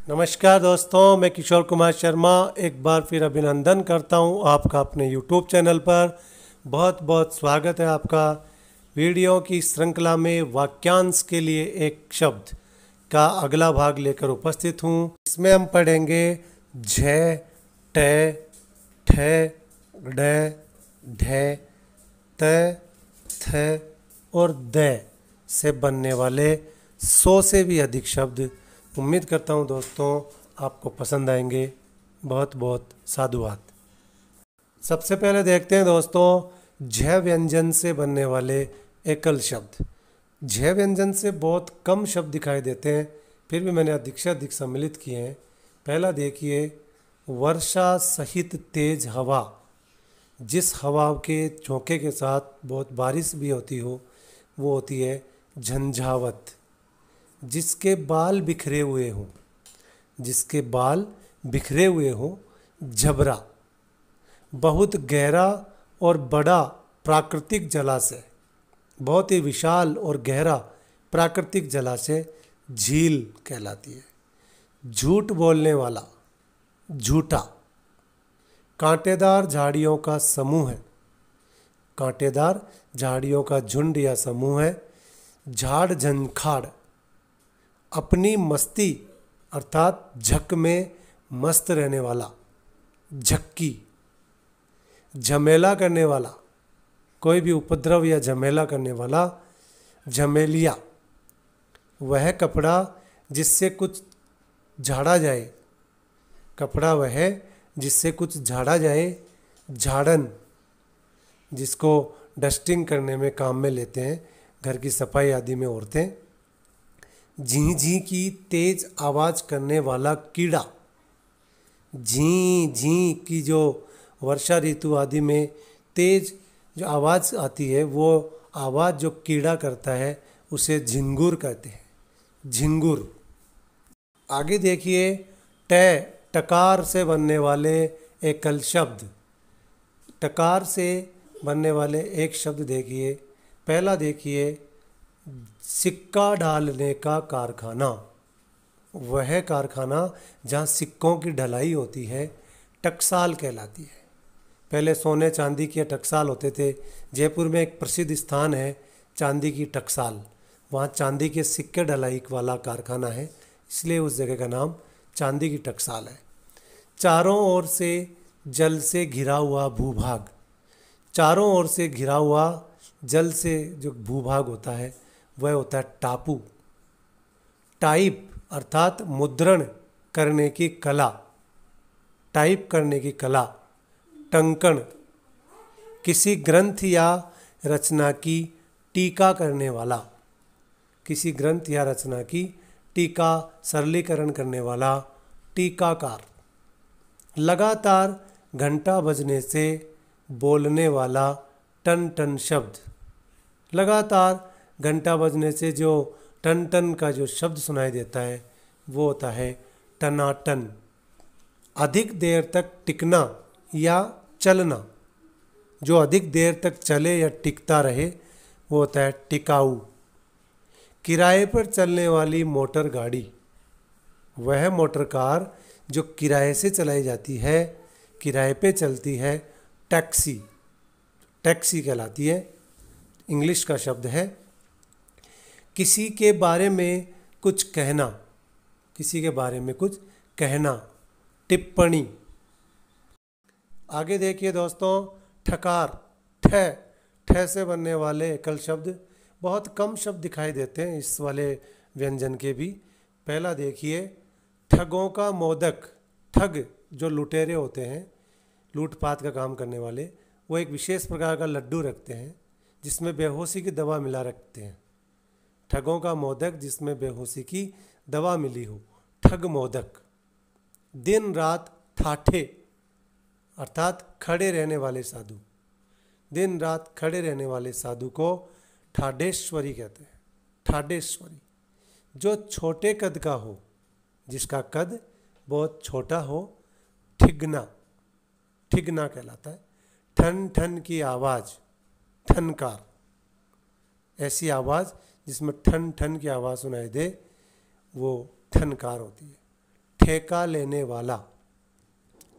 नमस्कार दोस्तों, मैं किशोर कुमार शर्मा एक बार फिर अभिनंदन करता हूं आपका अपने YouTube चैनल पर। बहुत बहुत स्वागत है आपका। वीडियो की श्रृंखला में वाक्यांश के लिए एक शब्द का अगला भाग लेकर उपस्थित हूं। इसमें हम पढ़ेंगे झ, ट, ठ, ड, ढ, त, थ और द से बनने वाले 100 से भी अधिक शब्द। उम्मीद करता हूं दोस्तों आपको पसंद आएंगे। बहुत बहुत साधुवाद। सबसे पहले देखते हैं दोस्तों झ व्यंजन से बनने वाले एकल शब्द। झ व्यंजन से बहुत कम शब्द दिखाई देते हैं, फिर भी मैंने अधिक से अधिक सम्मिलित किए हैं। पहला देखिए, वर्षा सहित तेज हवा। जिस हवा के झोंके के साथ बहुत बारिश भी होती हो वो होती है झंझावत। जिसके बाल बिखरे हुए हों, जिसके बाल बिखरे हुए हों, झबरा। बहुत गहरा और बड़ा प्राकृतिक जलाशय, बहुत ही विशाल और गहरा प्राकृतिक जलाशय झील कहलाती है। झूठ बोलने वाला, झूठा। कांटेदार झाड़ियों का समूह है, कांटेदार झाड़ियों का झुंड या समूह है। झाड़ झंखाड़। अपनी मस्ती अर्थात झक में मस्त रहने वाला, झक्की। झमेला करने वाला, कोई भी उपद्रव या झमेला करने वाला, झमेलिया। वह कपड़ा जिससे कुछ झाड़ा जाए, कपड़ा वह जिससे कुछ झाड़ा जाए। झाड़न, जिसको डस्टिंग करने में काम में लेते हैं, घर की सफाई आदि में औरतें। झी झी की तेज आवाज़ करने वाला कीड़ा। झी झी की जो वर्षा ऋतु आदि में तेज जो आवाज़ आती है, वो आवाज़ जो कीड़ा करता है उसे झिंगुर कहते हैं, झिंगुर। आगे देखिए, टकार से बनने वाले एकल शब्द। टकार से बनने वाले एक शब्द देखिए। पहला देखिए, सिक्का डालने का कारखाना। वह कारखाना जहाँ सिक्कों की ढलाई होती है टकसाल कहलाती है। पहले सोने चांदी के टकसाल होते थे। जयपुर में एक प्रसिद्ध स्थान है चांदी की टकसाल, वहाँ चांदी के सिक्के ढलाई वाला कारखाना है, इसलिए उस जगह का नाम चांदी की टकसाल है। चारों ओर से जल से घिरा हुआ भूभाग। चारों ओर से घिरा हुआ जल से जो भूभाग होता है वह होता है टापू। टाइप अर्थात मुद्रण करने की कला, टाइप करने की कला। टंकण, किसी ग्रंथ या रचना की टीका करने वाला, किसी ग्रंथ या रचना की टीका सरलीकरण करने वाला, टीकाकार। लगातार घंटा बजने से बोलने वाला टन टन शब्द। लगातार घंटा बजने से जो टन टन का जो शब्द सुनाई देता है वो होता है टनाटन। अधिक देर तक टिकना या चलना, जो अधिक देर तक चले या टिकता रहे वो होता है टिकाऊ। किराए पर चलने वाली मोटर गाड़ी। वह मोटर कार जो किराए से चलाई जाती है, किराए पे चलती है, टैक्सी। टैक्सी कहलाती है, इंग्लिश का शब्द है। किसी के बारे में कुछ कहना, किसी के बारे में कुछ कहना, टिप्पणी। आगे देखिए दोस्तों, ठकार। ठ से बनने वाले एकल शब्द। बहुत कम शब्द दिखाई देते हैं इस वाले व्यंजन के भी। पहला देखिए, ठगों का मोदक। ठग जो लुटेरे होते हैं, लूटपाट का काम करने वाले, वो एक विशेष प्रकार का लड्डू रखते हैं जिसमें बेहोशी की दवा मिला रखते हैं। ठगों का मोदक जिसमें बेहोशी की दवा मिली हो, ठग मोदक। दिन रात ठाठे अर्थात खड़े रहने वाले साधु। दिन रात खड़े रहने वाले साधु को ठाडेश्वरी कहते हैं, ठाडेश्वरी। जो छोटे कद का हो, जिसका कद बहुत छोटा हो, ठिगना। ठिगना कहलाता है। ठन ठन की आवाज़, ठनकार, ऐसी आवाज़ जिसमें ठन ठन की आवाज़ सुनाई दे वो ठनकार होती है। ठेका लेने वाला,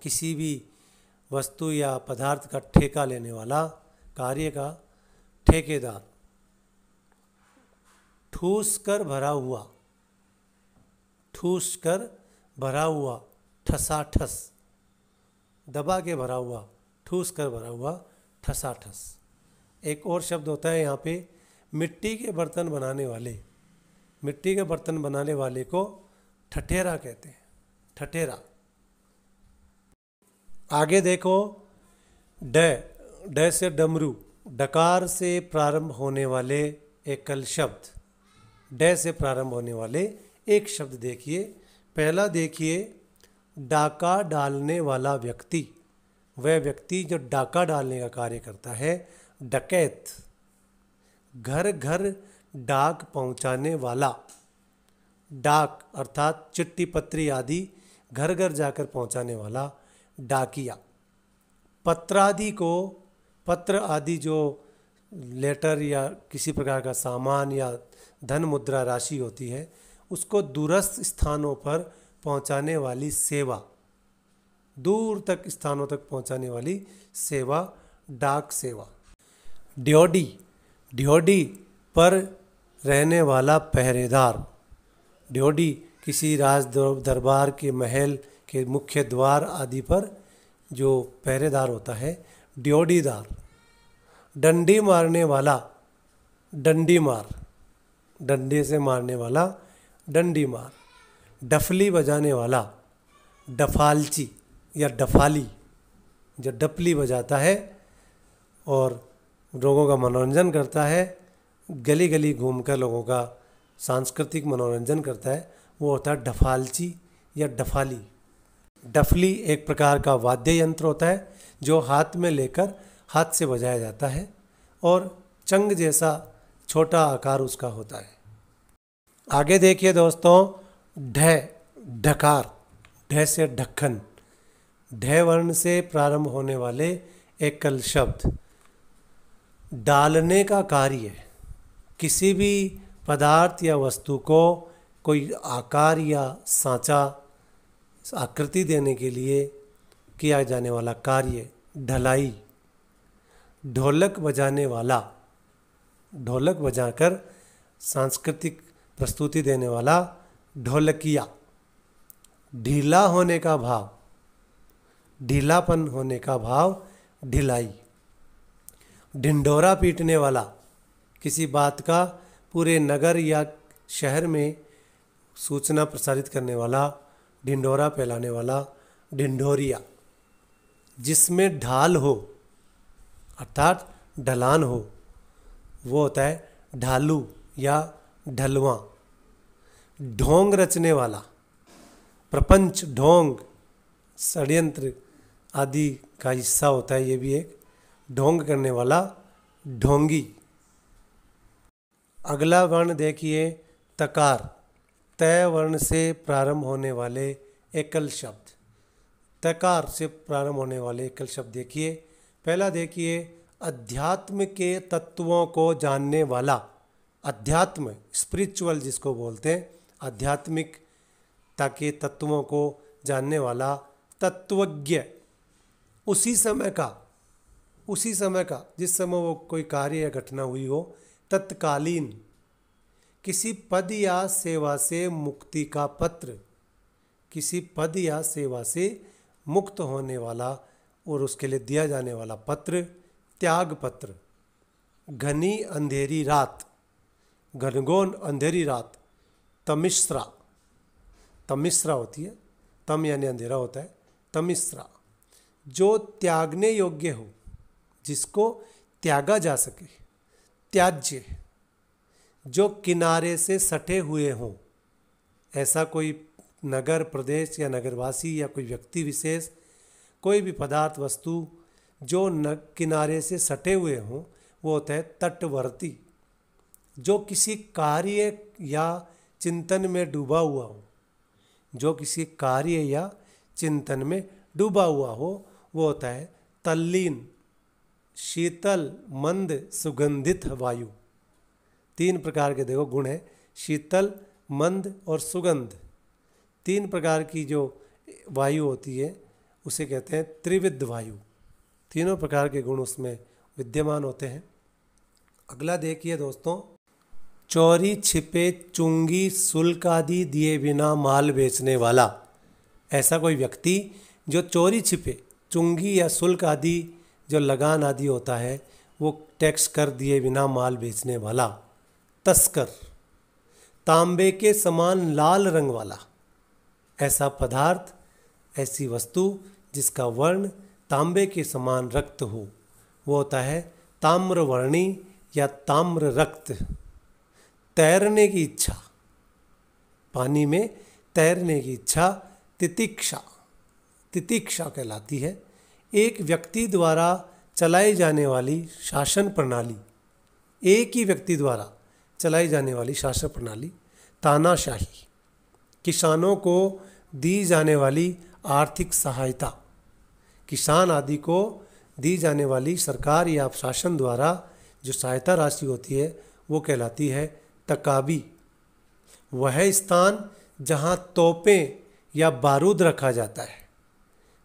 किसी भी वस्तु या पदार्थ का ठेका लेने वाला, कार्य का ठेकेदार। ठूस कर भरा हुआ, ठूस कर भरा हुआ, ठसाठस, दबा के भरा हुआ, ठूस कर भरा हुआ, ठसाठस। एक और शब्द होता है यहाँ पे, मिट्टी के बर्तन बनाने वाले, मिट्टी के बर्तन बनाने वाले को ठठेरा कहते हैं, ठठेरा। आगे देखो, ड से डमरू, डकार से प्रारंभ होने वाले एकल शब्द, ड से प्रारंभ होने वाले एक शब्द देखिए। पहला देखिए, डाका डालने वाला व्यक्ति, वह व्यक्ति जो डाका डालने का कार्य करता है, डकैत। घर घर डाक पहुंचाने वाला, डाक अर्थात चिट्ठी पत्री आदि घर घर जाकर पहुंचाने वाला, डाकिया। पत्रादि को, पत्र आदि जो लेटर या किसी प्रकार का सामान या धन मुद्रा राशि होती है, उसको दूरस्थ स्थानों पर पहुंचाने वाली सेवा, दूर तक स्थानों तक पहुंचाने वाली सेवा, डाक सेवा। ड्योढ़ी, ड्योढ़ी पर रहने वाला पहरेदार, ड्योढ़ी किसी राज दरबार के महल के मुख्य द्वार आदि पर जो पहरेदार होता है, ड्योढ़ीदार। डंडी मारने वाला, डंडी मार, डंडे से मारने वाला, डंडी मार। डफली बजाने वाला, डफालची या डफाली, जो डफली बजाता है और लोगों का मनोरंजन करता है, गली गली घूमकर लोगों का सांस्कृतिक मनोरंजन करता है, वो होता है डफालची या डफाली। डफली एक प्रकार का वाद्य यंत्र होता है जो हाथ में लेकर हाथ से बजाया जाता है और चंग जैसा छोटा आकार उसका होता है। आगे देखिए दोस्तों, ढ, ढकार, ढ से ढक्कन, ढ वर्ण से प्रारंभ होने वाले एकल शब्द। डालने का कार्य, किसी भी पदार्थ या वस्तु को कोई आकार या सांचा, आकृति देने के लिए किया जाने वाला कार्य, ढलाई। ढोलक बजाने वाला, ढोलक बजाकर सांस्कृतिक प्रस्तुति देने वाला, ढोलकिया। ढीला होने का भाव, ढीलापन होने का भाव, ढिलाई। ढिंढोरा पीटने वाला, किसी बात का पूरे नगर या शहर में सूचना प्रसारित करने वाला, ढिंढोरा फैलाने वाला, ढिंढोरिया। जिसमें ढाल हो अर्थात ढलान हो, वो होता है ढालू या ढलवा। ढोंग रचने वाला, प्रपंच, ढोंग, षड्यंत्र आदि का हिस्सा होता है, ये भी एक ढोंग करने वाला, ढोंगी। अगला वर्ण देखिए, तकार, तय वर्ण से प्रारंभ होने वाले एकल शब्द। तकार से प्रारंभ होने वाले एकल शब्द देखिए। पहला देखिए, अध्यात्म के तत्वों को जानने वाला, अध्यात्म, स्पिरिचुअल जिसको बोलते हैं, आध्यात्मिकता के तत्वों को जानने वाला, तत्वज्ञ। उसी समय का, उसी समय का, जिस समय वो कोई कार्य या घटना हुई हो, तत्कालीन। किसी पद या सेवा से मुक्ति का पत्र, किसी पद या सेवा से मुक्त होने वाला और उसके लिए दिया जाने वाला पत्र, त्याग पत्र। घनी अंधेरी रात, घनघोर अंधेरी रात, तमिश्रा, तमिश्रा होती है, तम यानी अंधेरा होता है, तमिश्रा। जो त्यागने योग्य हो, जिसको त्यागा जा सके, त्याज्य। जो किनारे से सटे हुए हों, ऐसा कोई नगर, प्रदेश या नगरवासी या कोई व्यक्ति विशेष, कोई भी पदार्थ, वस्तु जो किनारे से सटे हुए हों, वो होता है तटवर्ती। जो किसी कार्य या चिंतन में डूबा हुआ हो, जो किसी कार्य या चिंतन में डूबा हुआ हो, वो होता है तल्लीन, शीतल, मंद, सुगंधित वायु। 3 प्रकार के देखो गुण है, शीतल, मंद और सुगंध। 3 प्रकार की जो वायु होती है उसे कहते हैं त्रिविध वायु। तीनों प्रकार के गुण उसमें विद्यमान होते हैं। अगला देखिए दोस्तों, चोरी छिपे चुंगी शुल्क आदि दिए बिना माल बेचने वाला। ऐसा कोई व्यक्ति जो चोरी छिपे चुंगी या शुल्क आदि जो लगान आदि होता है वो टैक्स कर दिए बिना माल बेचने वाला। तस्कर, तांबे के समान लाल रंग वाला। ऐसा पदार्थ, ऐसी वस्तु जिसका वर्ण तांबे के समान रक्त हो, वो होता है ताम्रवर्णी या ताम्र रक्त। तैरने की इच्छा, पानी में तैरने की इच्छा तितिक्षा, तितिक्षा कहलाती है। एक व्यक्ति द्वारा चलाई जाने वाली शासन प्रणाली, एक ही व्यक्ति द्वारा चलाई जाने वाली शासन प्रणाली। तानाशाही, किसानों को दी जाने वाली आर्थिक सहायता, किसान आदि को दी जाने वाली सरकार या शासन द्वारा जो सहायता राशि होती है वो कहलाती है तकाबी। वह स्थान जहाँ तोपें या बारूद रखा जाता है।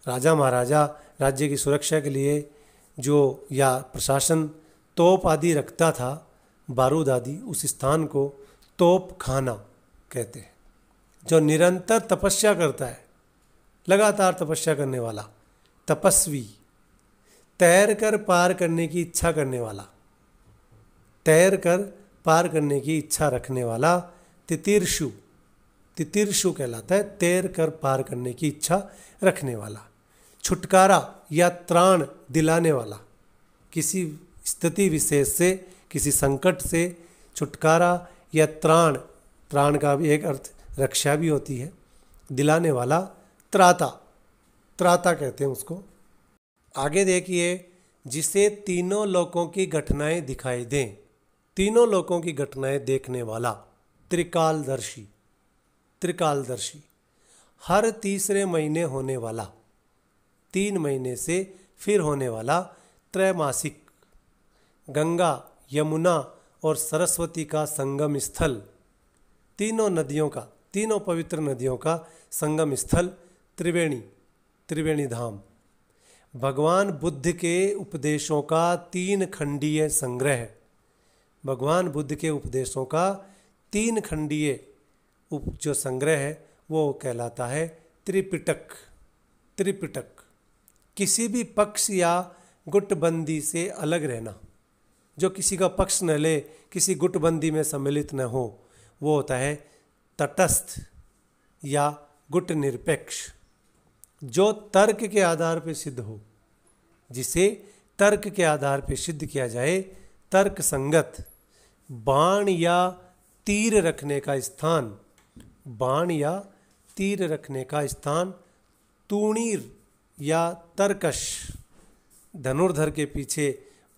राजा महाराजा राज्य की सुरक्षा के लिए जो या प्रशासन तोप आदि रखता था, बारूद आदि, उस स्थान को तोप खाना कहते हैं। जो निरंतर तपस्या करता है, लगातार तपस्या करने वाला, तपस्वी। तैर कर पार करने की इच्छा करने वाला, तैर कर पार करने की इच्छा रखने वाला तितिर्षु, तितिर्षु कहलाता है, तैर कर पार करने की इच्छा रखने वाला। छुटकारा या त्राण दिलाने वाला, किसी स्थिति विशेष से, किसी संकट से छुटकारा या त्राण, त्राण का भी एक अर्थ रक्षा भी होती है, दिलाने वाला। त्राता, त्राता कहते हैं उसको। आगे देखिए, जिसे तीनों लोकों की घटनाएं दिखाई दें, तीनों लोकों की घटनाएं देखने वाला। त्रिकालदर्शी, त्रिकालदर्शी। हर तीसरे महीने होने वाला, 3 महीने से फिर होने वाला त्रैमासिक। गंगा, यमुना और सरस्वती का संगम स्थल, तीनों नदियों का, तीनों पवित्र नदियों का संगम स्थल त्रिवेणी, त्रिवेणी धाम। भगवान बुद्ध के उपदेशों का 3 खंडीय संग्रह, भगवान बुद्ध के उपदेशों का 3 खंडीय जो संग्रह है वो कहलाता है त्रिपिटक, त्रिपिटक। किसी भी पक्ष या गुटबंदी से अलग रहना, जो किसी का पक्ष न ले, किसी गुटबंदी में सम्मिलित न हो, वो होता है तटस्थ या गुट निरपेक्ष। जो तर्क के आधार पर सिद्ध हो, जिसे तर्क के आधार पर सिद्ध किया जाए, तर्क संगत। बाण या तीर रखने का स्थान, बाण या तीर रखने का स्थान तूणीर या तरकश, धनुर्धर के पीछे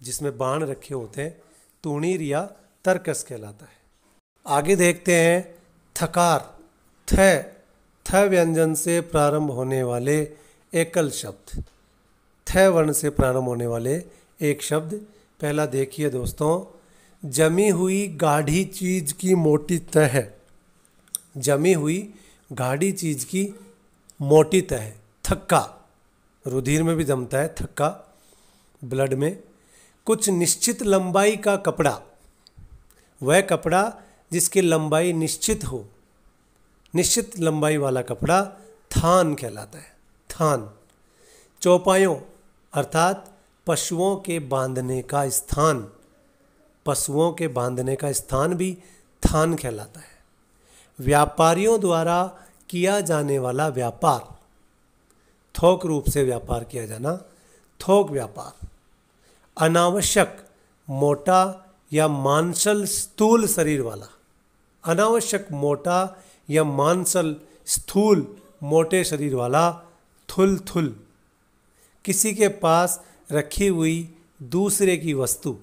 जिसमें बाण रखे होते हैं, तूणीर या तरकश कहलाता है। आगे देखते हैं थकार। थ व्यंजन से प्रारंभ होने वाले एकल शब्द, थ वर्ण से प्रारंभ होने वाले एक शब्द। पहला देखिए दोस्तों, जमी हुई गाढ़ी चीज की मोटी तह, जमी हुई गाढ़ी चीज की मोटी तह। थक्का, रुधिर में भी जमता है थक्का, ब्लड में। कुछ निश्चित लंबाई का कपड़ा, वह कपड़ा जिसकी लंबाई निश्चित हो, निश्चित लंबाई वाला कपड़ा थान कहलाता है, थान। चौपायों अर्थात पशुओं के बांधने का स्थान, पशुओं के बांधने का स्थान भी थान कहलाता है। व्यापारियों द्वारा किया जाने वाला व्यापार, थोक रूप से व्यापार किया जाना, थोक व्यापार। अनावश्यक मोटा या मांसल स्थूल शरीर वाला, अनावश्यक मोटा या मांसल स्थूल मोटे शरीर वाला, थुल थुल। किसी के पास रखी हुई दूसरे की वस्तु,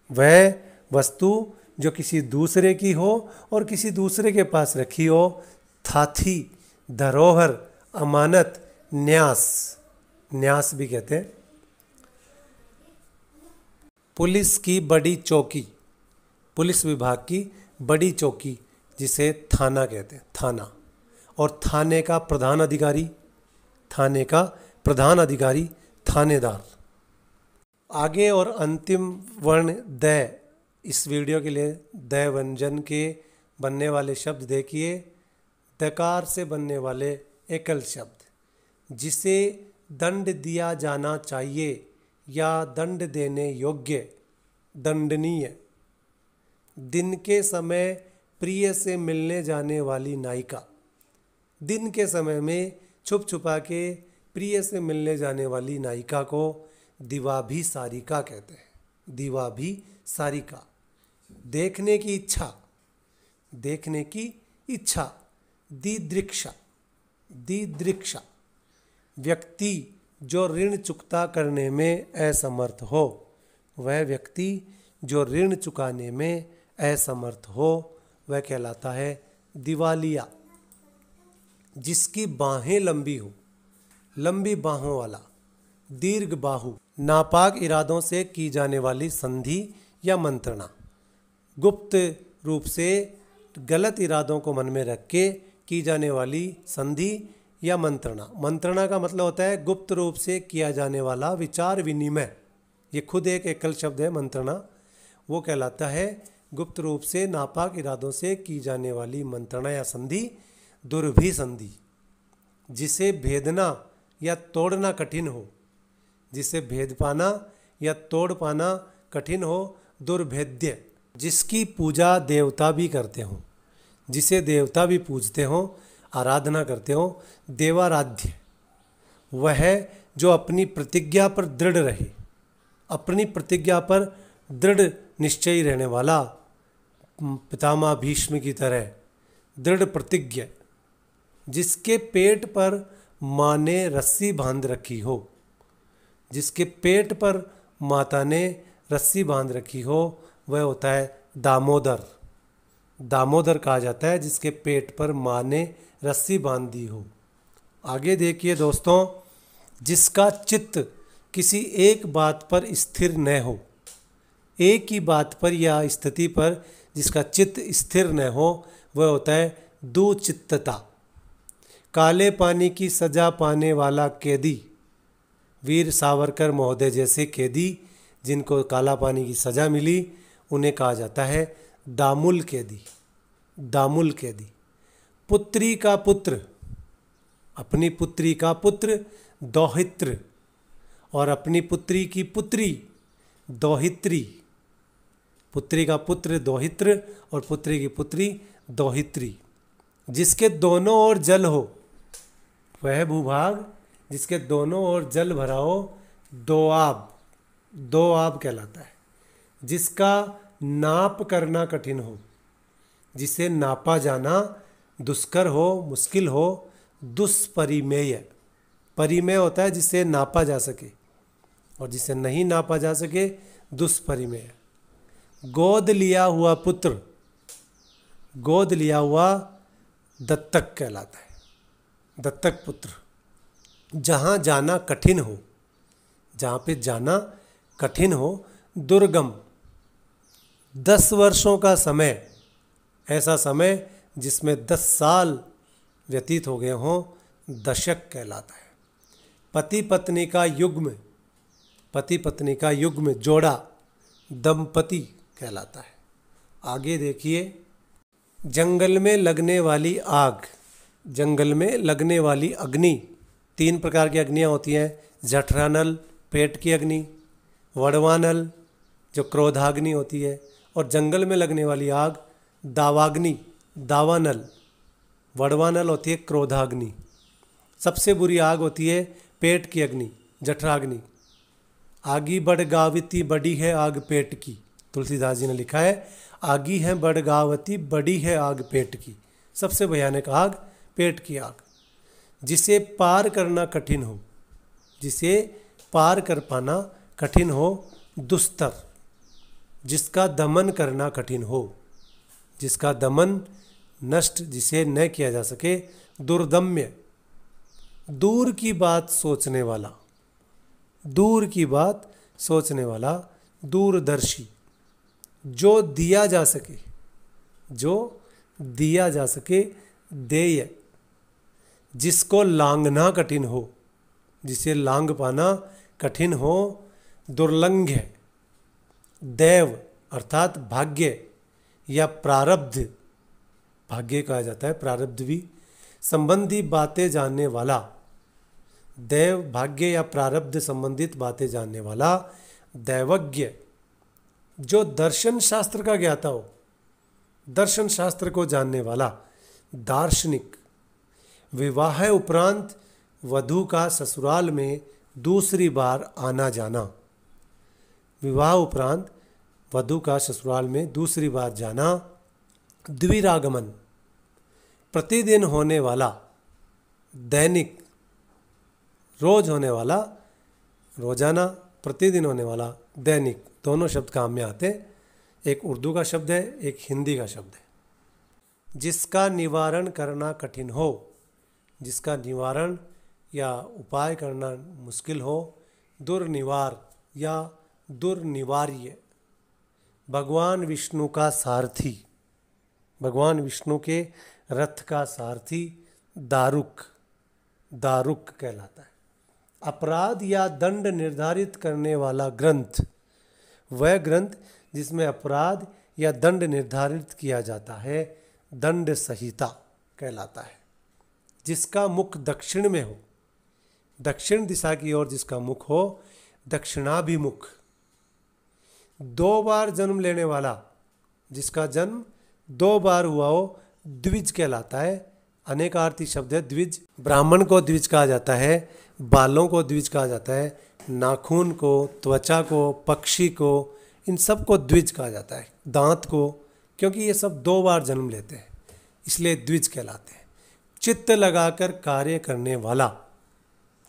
वह वस्तु जो किसी दूसरे की हो और किसी दूसरे के पास रखी हो। थाथी, धरोहर, अमानत, न्यास, न्यास भी कहते हैं। पुलिस की बड़ी चौकी, पुलिस विभाग की बड़ी चौकी जिसे थाना कहते हैं, थाना। और थाने का प्रधान अधिकारी, थाने का प्रधान अधिकारी थानेदार। आगे और अंतिम वर्ण द, इस वीडियो के लिए द व्यंजन के बनने वाले शब्द देखिए। दकार से बनने वाले एकल शब्द, जिसे दंड दिया जाना चाहिए या दंड देने योग्य, दंडनीय। दिन के समय प्रिय से मिलने जाने वाली नायिका, दिन के समय में छुप छुपा के प्रिय से मिलने जाने वाली नायिका को दिवाभिसारिका कहते हैं, दिवाभिसारिका। देखने की इच्छा, देखने की इच्छा, दिदृक्षा, दिदृक्षा। व्यक्ति जो ऋण चुकता करने में असमर्थ हो, वह व्यक्ति जो ऋण चुकाने में असमर्थ हो वह कहलाता है दिवालिया। जिसकी बाहें लंबी हो, लंबी बाहों वाला, दीर्घ बाहु। नापाक इरादों से की जाने वाली संधि या मंत्रणा, गुप्त रूप से गलत इरादों को मन में रख के की जाने वाली संधि या मंत्रणा। मंत्रणा का मतलब होता है गुप्त रूप से किया जाने वाला विचार विनिमय। ये खुद एक एकल शब्द है मंत्रणा। वो कहलाता है गुप्त रूप से नापाक इरादों से की जाने वाली मंत्रणा या संधि, दुर्भिसंधि। जिसे भेदना या तोड़ना कठिन हो, जिसे भेद पाना या तोड़ पाना कठिन हो, दुर्भेद्य। जिसकी पूजा देवता भी करते हों, जिसे देवता भी पूजते हों, आराधना करते हों, देवाराध्य। वह जो अपनी प्रतिज्ञा पर दृढ़ रहे, अपनी प्रतिज्ञा पर दृढ़ निश्चयी रहने वाला, पितामह भीष्म की तरह दृढ़ प्रतिज्ञ। जिसके पेट पर माँ ने रस्सी बांध रखी हो, जिसके पेट पर माता ने रस्सी बांध रखी हो वह होता है दामोदर। दामोदर कहा जाता है जिसके पेट पर माँ ने रस्सी बांध दी हो। आगे देखिए दोस्तों, जिसका चित्त किसी एक बात पर स्थिर न हो, एक ही बात पर या स्थिति पर जिसका चित्त स्थिर न हो वह होता है दुचित्तता। काले पानी की सजा पाने वाला कैदी, वीर सावरकर महोदय जैसे कैदी जिनको काला पानी की सजा मिली उन्हें कहा जाता है दामुल कैदी, दामुल कैदी। पुत्री का पुत्र, अपनी पुत्री का पुत्र दौहित्र, और अपनी पुत्री की पुत्री दौहित्री। पुत्री का पुत्र दौहित्र और पुत्री की पुत्री दौहित्री। जिसके दोनों ओर जल हो, वह भूभाग जिसके दोनों ओर जल भरा हो, दोआब, दोआब कहलाता है। जिसका नाप करना कठिन हो, जिसे नापा जाना दुष्कर हो, मुश्किल हो, दुष्परिमेय। परिमेय होता है जिसे नापा जा सके, और जिसे नहीं नापा जा सके दुष्परिमेय। गोद लिया हुआ पुत्र, गोद लिया हुआ दत्तक कहलाता है, दत्तक पुत्र। जहाँ जाना कठिन हो, जहाँ पे जाना कठिन हो, दुर्गम। 10 वर्षों का समय, ऐसा समय जिसमें 10 साल व्यतीत हो गए हों, दशक कहलाता है। पति पत्नी का युग्म, पति पत्नी का युग्म जोड़ा दंपति कहलाता है। आगे देखिए, जंगल में लगने वाली आग, जंगल में लगने वाली अग्नि। 3 प्रकार की अग्नियाँ होती हैं, जठरानल पेट की अग्नि, वड़वानल जो क्रोधाग्नि होती है, और जंगल में लगने वाली आग दावाग्नि, दावानल। वड़वानल होती है क्रोधाग्नि। सबसे बुरी आग होती है पेट की अग्नि, जठराग्नि। आगी बड़गावती बड़ी है आग पेट की, तुलसीदास जी ने लिखा है, आगी है बड़गावती बड़ी है आग पेट की। सबसे भयानक आग पेट की आग। जिसे पार करना कठिन हो, जिसे पार कर पाना कठिन हो, दुस्तर। जिसका दमन करना कठिन हो, जिसका दमन नष्ट जिसे न किया जा सके, दुर्दम्य। दूर की बात सोचने वाला, दूर की बात सोचने वाला, दूरदर्शी। जो दिया जा सके, जो दिया जा सके, देय। जिसको लांघना कठिन हो, जिसे लांघ पाना कठिन हो, दुर्लंघ्य। दैव अर्थात भाग्य या प्रारब्ध, भाग्य कहा जाता है, प्रारब्ध भी, संबंधी बातें जानने वाला। दैव भाग्य या प्रारब्ध संबंधित बातें जानने वाला, दैवज्ञ। जो दर्शन शास्त्र का ज्ञाता हो, दर्शन शास्त्र को जानने वाला, दार्शनिक। विवाह उपरांत वधू का ससुराल में दूसरी बार आना जाना। विवाह उपरांत वधू का ससुराल में दूसरी बार जाना, द्विरागमन। प्रतिदिन होने वाला, दैनिक, रोज होने वाला, रोजाना, प्रतिदिन होने वाला, दैनिक, दोनों शब्द काम में आते हैं। एक उर्दू का शब्द है, एक हिंदी का शब्द है। जिसका निवारण करना कठिन हो, जिसका निवारण या उपाय करना मुश्किल हो, दुर्निवार या दुर्निवार्य। भगवान विष्णु का सारथी, भगवान विष्णु के रथ का सारथी, दारुक, दारुक कहलाता है। अपराध या दंड निर्धारित करने वाला ग्रंथ, वह ग्रंथ जिसमें अपराध या दंड निर्धारित किया जाता है, दंड संहिता कहलाता है। जिसका मुख दक्षिण में हो, दक्षिण दिशा की ओर जिसका मुख हो, दक्षिणाभिमुख। 2 बार जन्म लेने वाला, जिसका जन्म 2 बार हुआ हो, द्विज कहलाता है। अनेकार्थी शब्द है द्विज। ब्राह्मण को द्विज कहा जाता है, बालों को द्विज कहा जाता है, नाखून को, त्वचा को, पक्षी को, इन सब को द्विज कहा जाता है। दांत को, क्योंकि ये सब 2 बार जन्म लेते हैं, इसलिए द्विज कहलाते हैं। चित्त लगाकर कार्य करने वाला,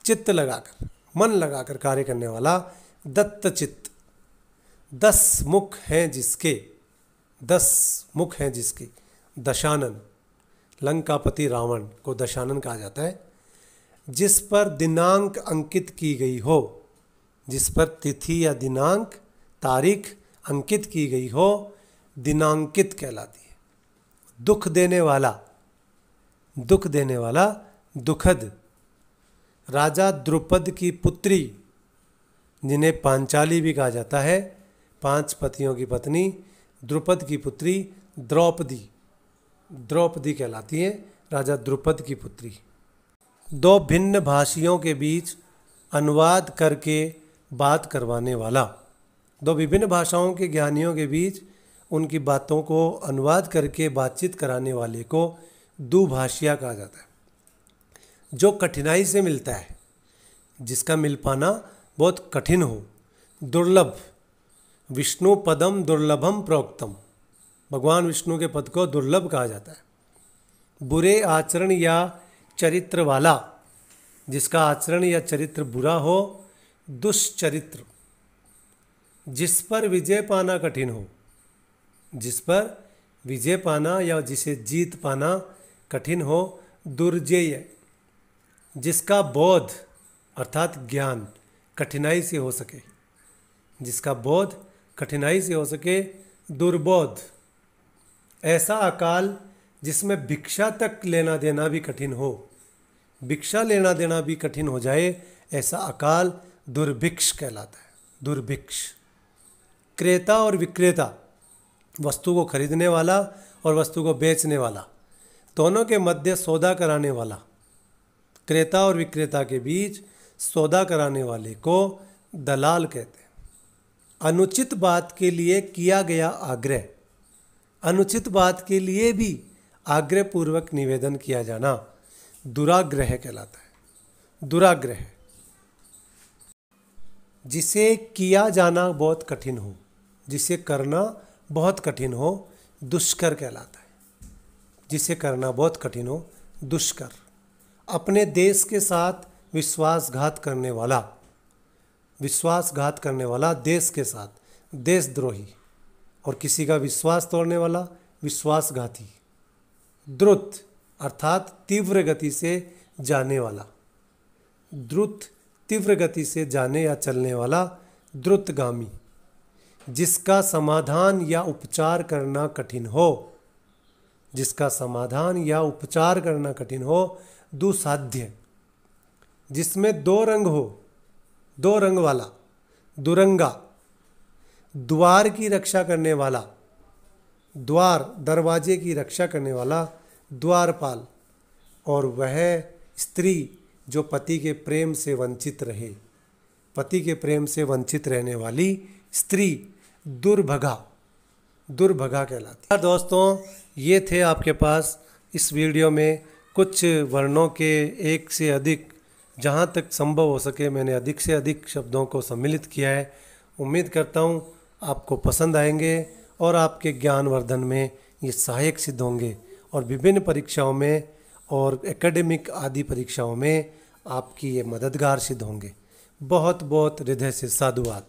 चित्त लगाकर, मन लगाकर कार्य करने वाला, दत्त चित्त। 10 मुख हैं जिसके, 10 मुख हैं जिसके, दशानन। लंकापति रावण को दशानन कहा जाता है। जिस पर दिनांक अंकित की गई हो, जिस पर तिथि या दिनांक, तारीख अंकित की गई हो, दिनांकित कहलाती है। दुख देने वाला, दुख देने वाला, दुखद। राजा द्रुपद की पुत्री, जिन्हें पांचाली भी कहा जाता है, 5 पतियों की पत्नी, द्रुपद की पुत्री द्रौपदी, द्रौपदी कहलाती है, राजा द्रुपद की पुत्री। 2 भिन्न भाषियों के बीच अनुवाद करके बात करवाने वाला, 2 विभिन्न भाषाओं के ज्ञानियों के बीच उनकी बातों को अनुवाद करके बातचीत कराने वाले को दुभाषिया कहा जाता है। जो कठिनाई से मिलता है, जिसका मिल पाना बहुत कठिन हो, दुर्लभ। विष्णु पदम दुर्लभम प्रोक्तम, भगवान विष्णु के पद को दुर्लभ कहा जाता है। बुरे आचरण या चरित्र वाला, जिसका आचरण या चरित्र बुरा हो, दुष्चरित्र। जिस पर विजय पाना कठिन हो, जिस पर विजय पाना या जिसे जीत पाना कठिन हो, दुर्जेय। जिसका बोध अर्थात ज्ञान कठिनाई से हो सके, जिसका बोध कठिनाई से हो सके, दुर्बोध। ऐसा अकाल जिसमें भिक्षा तक लेना देना भी कठिन हो, भिक्षा लेना देना भी कठिन हो जाए, ऐसा अकाल दुर्भिक्ष कहलाता है, दुर्भिक्ष। क्रेता और विक्रेता, वस्तु को खरीदने वाला और वस्तु को बेचने वाला, दोनों के मध्य सौदा कराने वाला। क्रेता और विक्रेता के बीच सौदा कराने वाले को दलाल कहते हैं। अनुचित बात के लिए किया गया आग्रह, अनुचित बात के लिए भी आग्रह पूर्वक निवेदन किया जाना दुराग्रह कहलाता है, दुराग्रह। जिसे किया जाना बहुत कठिन हो, जिसे करना बहुत कठिन हो, दुष्कर कहलाता है। जिसे करना बहुत कठिन हो, दुष्कर। अपने देश के साथ विश्वासघात करने वाला, विश्वासघात करने वाला, देश के साथ, देशद्रोही। और किसी का विश्वास तोड़ने वाला, विश्वासघाती। द्रुत अर्थात तीव्र गति से जाने वाला, द्रुत तीव्र गति से जाने या चलने वाला द्रुतगामी। जिसका समाधान या उपचार करना कठिन हो, जिसका समाधान या उपचार करना कठिन हो। दुसाध्य, जिसमें दो रंग हो, दो रंग वाला। दुरंगा, द्वार की रक्षा करने वाला, द्वार दरवाजे की रक्षा करने वाला द्वारपाल। और वह स्त्री जो पति के प्रेम से वंचित रहे, पति के प्रेम से वंचित रहने वाली स्त्री दुर्भगा, दुर्भगा कहलाती है। दोस्तों, ये थे आपके पास इस वीडियो में कुछ वर्णों के एक से अधिक, जहाँ तक संभव हो सके मैंने अधिक से अधिक शब्दों को सम्मिलित किया है। उम्मीद करता हूँ आपको पसंद आएंगे और आपके ज्ञानवर्धन में ये सहायक सिद्ध होंगे और विभिन्न परीक्षाओं में और एकेडमिक आदि परीक्षाओं में आपकी ये मददगार सिद्ध होंगे। बहुत बहुत हृदय से साधुवाद।